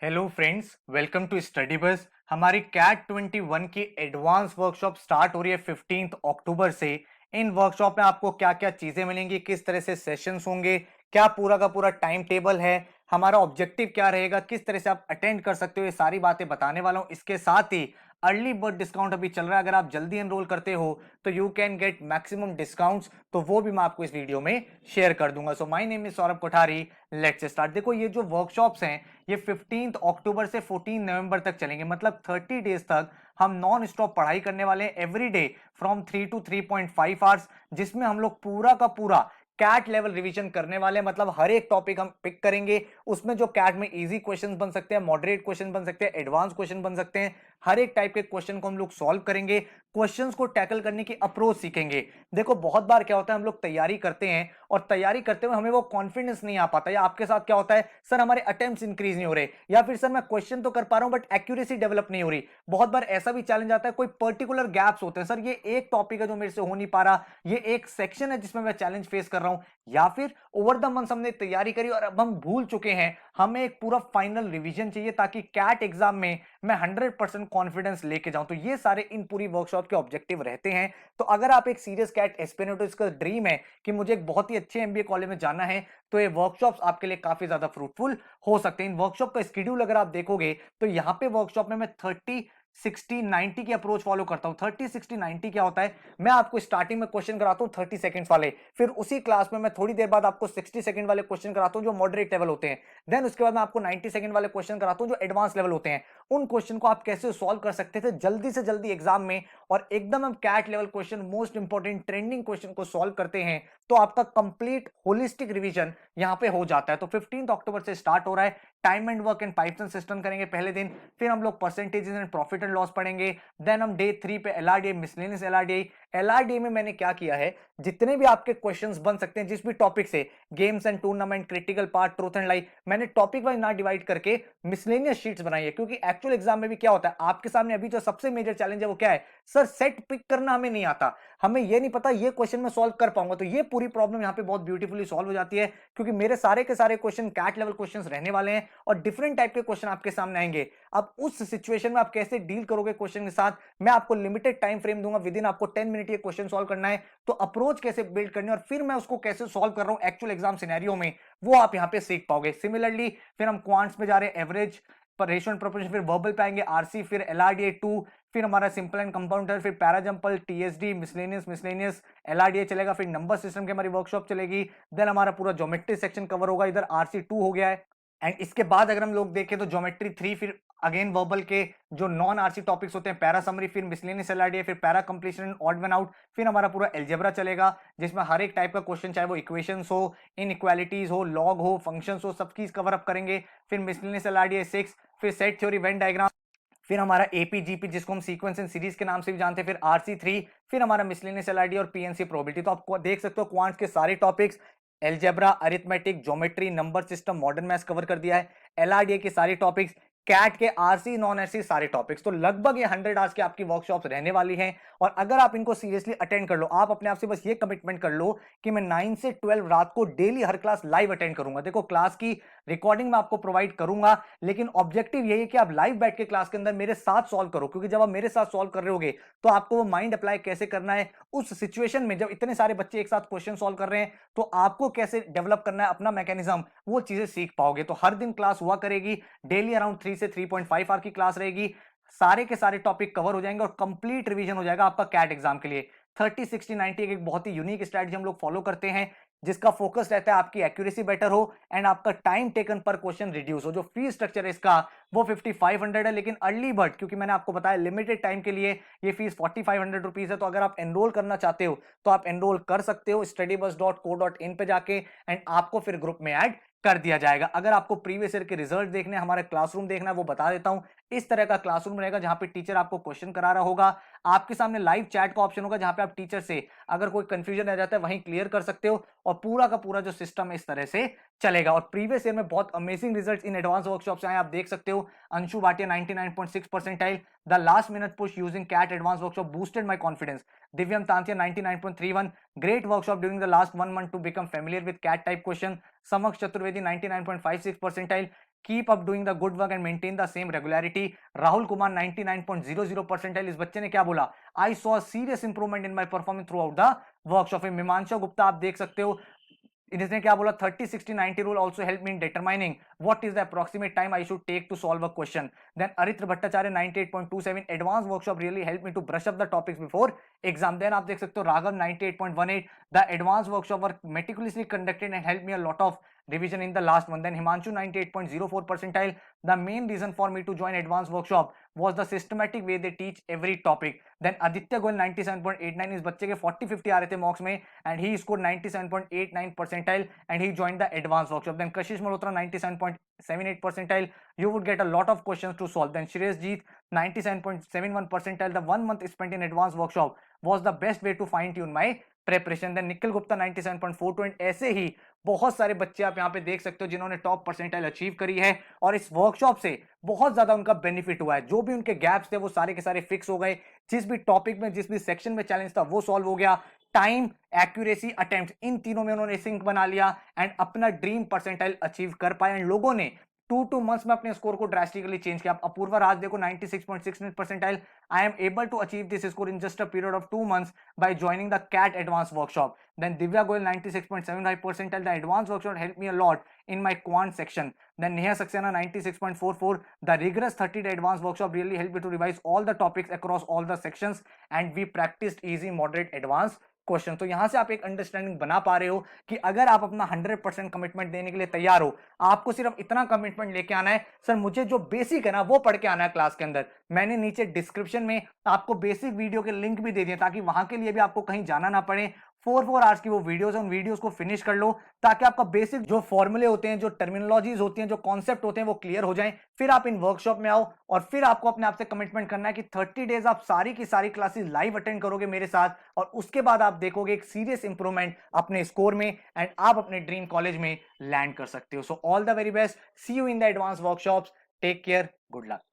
Hello friends, welcome to study bus. हमारी cat 21 की advance workshop start हो रही है 15 अक्टूबर से। इन वर्कशॉप में आपको क्या क्या चीजें मिलेंगी, किस तरह से सेशंस होंगे, क्या पूरा का पूरा टाइम टेबल है, हमारा ऑब्जेक्टिव क्या रहेगा, किस तरह से आप अटेंड कर सकते हो, ये सारी बातें बताने वाला हूं। इसके साथ ही अर्ली बर्ड डिस्काउंट अभी चल रहा है, अगर आप जल्दी एनरोल करते हो तो you can get maximum discounts, तो वो भी मैं आपको इस वीडियो में शेयर कर दूंगा। So my name is Saurabh Kothari. Let's start. देखो, ये जो वर्कशॉप्स हैं ये 15 अक्टूबर से 14 नवंबर तक चलेंगे, मतलब 30 डेज तक हम नॉन स्टॉप पढ़ाई करने वाले हैं every day from 3 to 3.5 hours, जिसमें हम लोग पूरा का पूरा कैट लेवल रिवीजन करने वाले हैं। मतलब हर एक टॉपिक हम पिक करेंगे, उसमें जो कैट में इजी क्वेश्चंस बन सकते हैं, मॉडरेट क्वेश्चन बन सकते हैं, एडवांस क्वेश्चन बन सकते हैं, हर एक टाइप के क्वेश्चन को हम लोग सॉल्व करेंगे, क्वेश्चंस को टैकल करने की अप्रोच सीखेंगे। देखो, बहुत बार क्या होता है, हम लोग तैयारी करते हैं और तैयारी करते हुए हमें वो कॉन्फिडेंस नहीं आ पाता, या आपके साथ क्या होता है, सर हमारे अटेम्प्ट्स इंक्रीज नहीं हो रहे, या फिर सर मैं क्वेश्चन तो कर पा रहा हूं बट एक्यूरेसी डेवलप नहीं हो रही। बहुत बार ऐसा भी चैलेंज आता है, कोई पर्टिकुलर गैप्स होते हैं, सर ये एक टॉपिक है जो मेरे से हो नहीं पा रहा, ये एक सेक्शन है जिसमें मैं चैलेंज फेस कर रहा हूं, या फिर ओवर द मंथ हमने तैयारी करी और अब हम भूल चुके हैं, हमें एक पूरा फाइनल रिवीजन चाहिए ताकि कैट एग्जाम में मैं 100% कॉन्फिडेंस लेके जाऊं। तो ये सारे इन पूरी वर्कशॉप के ऑब्जेक्टिव रहते हैं। तो अगर आप एक सीरियस कैट एस्पिरेंट हो, इसका ड्रीम है कि मुझे एक बहुत ही अच्छे एमबीए कॉलेज में जाना है, तो ये वर्कशॉप्स आपके लिए काफी ज्यादा फ्रूटफुल हो सकते हैं। इन वर्कशॉप का स्केड्यूल अगर आप देखोगे तो यहाँ पे वर्कशॉप में मैं 30-60-90 की अप्रोच फॉलो करता हूं। 30-60-90 क्या होता है, मैं आपको स्टार्टिंग में क्वेश्चन कराता हूं 30 सेकंड्स वाले, फिर उसी क्लास में मैं थोड़ी देर बाद आपको 60 सेकंड वाले क्वेश्चन कराता हूं जो मॉडरेट लेवल होते हैं, देन उसके बाद मैं आपको 90 सेकंड वाले क्वेश्चन कराता हूं जो एडवांस लेवल होते हैं। उन क्वेश्चन को आप कैसे सॉल्व कर सकते थे जल्दी से जल्दी एग्जाम में, और एकदम हम CAT level question, most important trending question को सॉल्व करते हैं, तो आपका कंप्लीट होलिस्टिक रिवीजन यहां पे हो जाता है। तो 15 अक्टूबर से स्टार्ट हो रहा है। Time and work and Python system करेंगे पहले दिन, फिर हम लोग percentages and profit and loss पढ़ेंगे, देन हम डे 3 पे एलआरडीए, मिसलेनियस एलआरडीए। एलआरडीए में मैंने क्या किया है, जितने भी आपके क्वेश्चंस बन सकते हैं जिस भी टॉपिक से, games and tournament, critical part, truth and lie, मैंने टॉपिक वाइज ना डिवाइड करके मिसलेनियस शीट्स बनाई है। क्योंकि एक्चुअल एग्जाम में भी क्या होता है, आपके सामने अभी जो सबसे मेजर चैलेंज है वो क्या है, सर सेट पिक करना हमें नहीं आता, हमें ये नहीं पता ये क्वेश्चन मैं सॉल्व कर पाऊंगा। तो ये पूरी प्रॉब्लम यहाँ पे बहुत ब्यूटीफुली सॉल्व हो जाती है, क्योंकि मेरे सारे के सारे क्वेश्चन कैट लेवल क्वेश्चंस रहने वाले हैं और डिफरेंट टाइप के क्वेश्चन आपके सामने आएंगे। अब उस सिचुएशन में आप कैसे डील करोगे क्वेश्चन के साथ, मैं आपको लिमिटेड टाइम फ्रेम दूंगा, विद इन आपको 10 मिनट ये क्वेश्चन सॉल्व करना है, तो अप्रोच कैसे बिल्ड करनी है और फिर मैं उसको कैसे सॉल्व कर रहा हूं एक्चुअल एग्जाम सिनेरियो में, वो आप यहां पे सीख पाओगे। सिमिलरली फिर हम क्वांट्स में जा रहे हैं, एवरेज पर रेशियो एंड प्रोपोर्शन, फिर वर्बल पे आएंगे आरसी, फिर एलआरडीए 2, फिर हमारा सिंपल एंड कंपाउंडर, फिर पैराजंपल, टीएसडी, मिसलेनियस, मिसलेनियस, एलआरडीए चलेगा, फिर नंबर सिस्टम की हमारी वर्कशॉप चलेगी, देन हमारा पूरा ज्योमेट्री सेक्शन कवर होगा, इधर आरसी 2 हो गया है। एंड इसके बाद अगर हम लोग देखें तो ज्योमेट्री 3, फिर अगेन वर्बल के जो नॉन आरसी टॉपिक्स होते हैं, पैरा समरी, फिर मिसलेनियस एलआरडीए, फिर para completion, odd one out, फिर हमारा पूरा एल्जेब्रा चलेगा, जिसमें हर एक टाइप का क्वेश्चन, चाहे वो इक्वेशंस हो, इनइक्वालिटीज हो, लॉग हो, फंक्शंस हो, सब चीज कवर अप करेंगे। फिर मिसलेनियस एलआरडीए 6, फिर सेट थ्योरी, वेन डायग्राम, फिर हमारा एपीजीपी जिसको हम सीक्वेंस एंड सीरीज के नाम से भी जानते हैं, फिर आरसी 3, फिर हमारा मिसलेनियस एलआरडी और पीएनसी प्रोबेबिलिटी। तो आप देख सकते हो क्वांट्स के सारे topics, algebra, arithmetic, geometry, number system, modern maths cover कर दिया है, एलआरडीए के सारे टॉपिक्स, कैट के आरसी नॉन आरसी सारे टॉपिक्स। तो लगभग ये 100 आवर्स की आपकी वर्कशॉप्स रहने वाली हैं, और अगर आप इनको सीरियसली अटेंड कर लो, आप अपने आप से बस ये कमिटमेंट कर लो कि मैं 9 से 12 रात को डेली हर क्लास लाइव अटेंड करूंगा। देखो, क्लास की रिकॉर्डिंग मैं आपको प्रोवाइड करूंगा, लेकिन ऑब्जेक्टिव यही है कि आप लाइव बैठ के क्लास के अंदर मेरे साथ सॉल्व करो, क्योंकि जब आप मेरे साथ सॉल्व कर रहे होगे तो आपको वो माइंड अप्लाई कैसे करना है उस सिचुएशन में, जब इतने सारे बच्चे एक साथ क्वेश्चन सॉल्व कर रहे हैं, तो आपको कैसे डेवलप करना है अपना मैकेनिज्म, वो चीजें सीख पाओगे। तो हर दिन क्लास हुआ करेगी, डेली अराउंड 3 से 3.5 आवर की क्लास रहेगी, सारे के सारे टॉपिक कवर हो जाएंगे और कंप्लीट रिवीजन हो जाएगा आपका कैट एग्जाम के लिए। 30-60-90 एक बहुत ही यूनिक स्ट्रेटजी हम लोग फॉलो करते हैं, जिसका फोकस रहता है आपकी एक्यूरेसी बेटर हो एंड आपका टाइम टेकन पर क्वेश्चन रिड्यूस हो। जो फीस स्ट्रक्चर है इसका वो 5500 है, लेकिन अर्ली बर्ड, क्योंकि मैंने आपको बताया लिमिटेड टाइम के लिए ये फीस 4500 रुपीज है। तो अगर आप एनरोल करना चाहते हो तो आप एनरोल कर सकते हो studybus.co.in पे जाके, एंड आपको फिर ग्रुप में ऐड कर दिया जाएगा। अगर आपको प्रीवियस ईयर के रिजल्ट देखने, हमारा क्लासरूम देखना है, वो बता देता हूं। इस तरह का क्लासरूम रहेगा जहां पे टीचर आपको क्वेश्चन करा रहा होगा, आपके सामने लाइव चैट का ऑप्शन होगा जहां पे आप टीचर से अगर कोई कंफ्यूजन रह जाता है वहीं क्लियर कर सकते हो, और पूरा का पूरा जो सिस्टम है इस तरह से चलेगा। और प्रीवियस ईयर में बहुत amazing results in advance workshop से आए, आप देख सकते हो। Anshu Bhatia 99.6 percentile, the last minute push using CAT advance workshop boosted my confidence, Divyam Tantia 99.31, great workshop during the last 1 month to become familiar with CAT type question, Samaksh Chaturvedi 99.56 percentile, keep up doing the good work and maintain the same regularity. Rahul Kumar 99.00 percentile, इस बच्चे ने क्या बोला, I saw serious improvement in my performance throughout the workshop. Mimanshu Gupta आप देख सकते हो, इसने क्या बोला, 30-60-90 rule also help me in determining what is the approximate time I should take to solve a question. Then Aritra Bhattacharya 98.27, advanced workshop really helped me to brush up the topics before exam. Then आप देख सकते हो Raghav 98.18, the advanced workshop were meticulously conducted and helped me a lot of revision in the last one. Then Himanshu 98.04 percentile, the main reason for me to join advanced workshop was the systematic way they teach every topic. Then Aditya Goel 97.89, इस बच्चे के 40-50 आ रहे थे मॉक्स में and he scored 97.89 percentile and he joined the advanced workshop. Then Kashish Malhotra 97.78 percentile, you would get a lot of questions to solve. Then Shreya Jeet 97.71 percentile, the 1 month spent in advanced workshop was the best way to fine tune my preparation. Then Nikhil Gupta 97.42 and ऐसे ही बहुत सारे बच्चे आप यहां पे देख सकते हो जिन्होंने टॉप परसेंटाइल अचीव करी है और इस वर्कशॉप से बहुत ज्यादा उनका बेनिफिट हुआ है। जो भी उनके गैप्स थे वो सारे के सारे फिक्स हो गए, जिस भी टॉपिक में जिस भी सेक्शन में चैलेंज था वो सॉल्व हो गया। टाइम, एक्यूरेसी, अटेम्प्ट, इन तीनों में उन्होंने सिंक बना लिया एंड अपना ड्रीम परसेंटाइल अचीव कर पाए एंड लोगों ने 2 months में अपने स्कोर को ड्रास्टिकली चेंज किया। अपूर्वा राज देखो 96.69 percentile, I am able to achieve this score in just a period of 2 months by joining the CAT advance workshop. Then Divya Goyal 96.75 percentile, the advance workshop help me a lot in my quant section. Then Neha Saxena 96.44, the rigorous 30-day advanced workshop really helped me to revise all the topics across all the sections and we practiced easy, moderate, advanced question. तो यहां से आप एक understanding बना पा रहे हो कि अगर आप अपना 100% कमिटमेंट देने के लिए तैयार हो, आपको सिर्फ इतना कमिटमेंट लेके आना है, सर मुझे जो बेसिक है ना वो पढ़ के आना है क्लास के अंदर। मैंने नीचे डिस्क्रिप्शन में आपको बेसिक वीडियो के लिंक भी दे दिए ताकि वहां के लिए भी आपको कहीं जाना ना पड़े। 4 आवर्स की वो वीडियोस है, उन वीडियोस को फिनिश कर लो ताकि आपका बेसिक जो फॉर्मूले होते हैं, जो टर्मिनोलॉजीज होती हैं, जो कॉन्सेप्ट होते हैं वो क्लियर हो जाएं। फिर आप इन वर्कशॉप में आओ और फिर आपको अपने आप से कमिटमेंट करना है कि 30 डेज आप सारी की सारी क्लासेस लाइव अटेंड करोगे मेरे साथ और उसके बाद आप देखोगे एक सीरियस इंप्रूवमेंट अपने स्कोर में एंड आप अपने ड्रीम कॉलेज में लैंड कर सकते हो। So all the very best, see you in the advance workshops, take care, good luck.